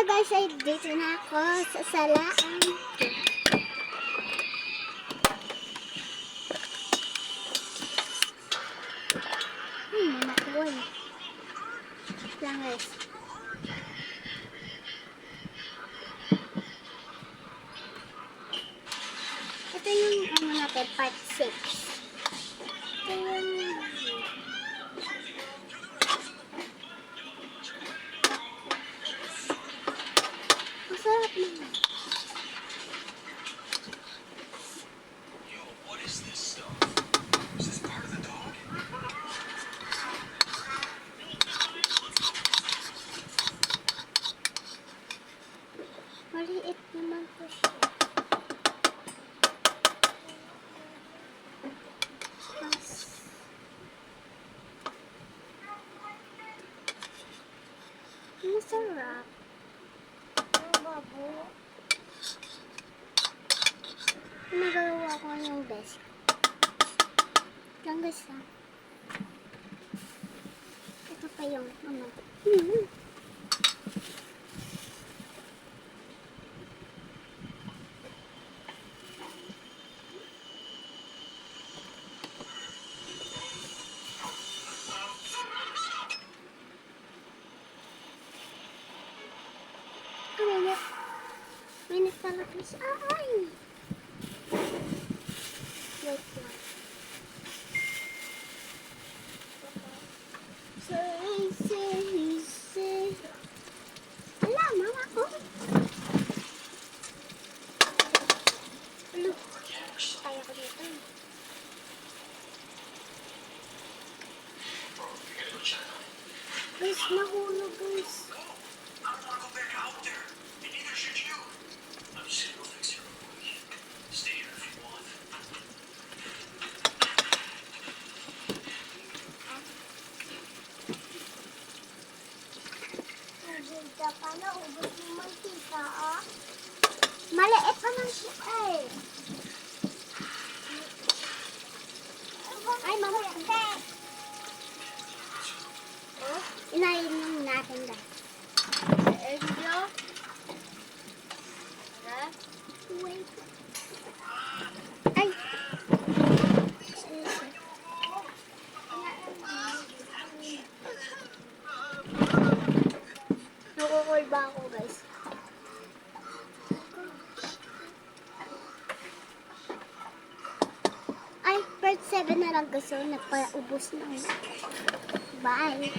guys, ay dito na ako sa salaan. Nakuha. Lang guys. Ito yung ano natin, part 6. Ito yung masarap naman. Maliit naman po siya. Masarap. Nagagawa ko yung best. Lang guys ha. Ito pa yung ano. Minit pala please. Ay! Wait lang. Say. Wala, mama ko. Look. Kaya ko dito. Guys, nahulog guys. Paano ubos yung mantika, ah? Maliit pa lang siya, eh. Ay, mama, oh, inayin yung natin, guys. Enjo? Wait. Ay. Nakukul ba ako, guys? Ay, part 7 na lang guys. So, nagpaubos na. Bye.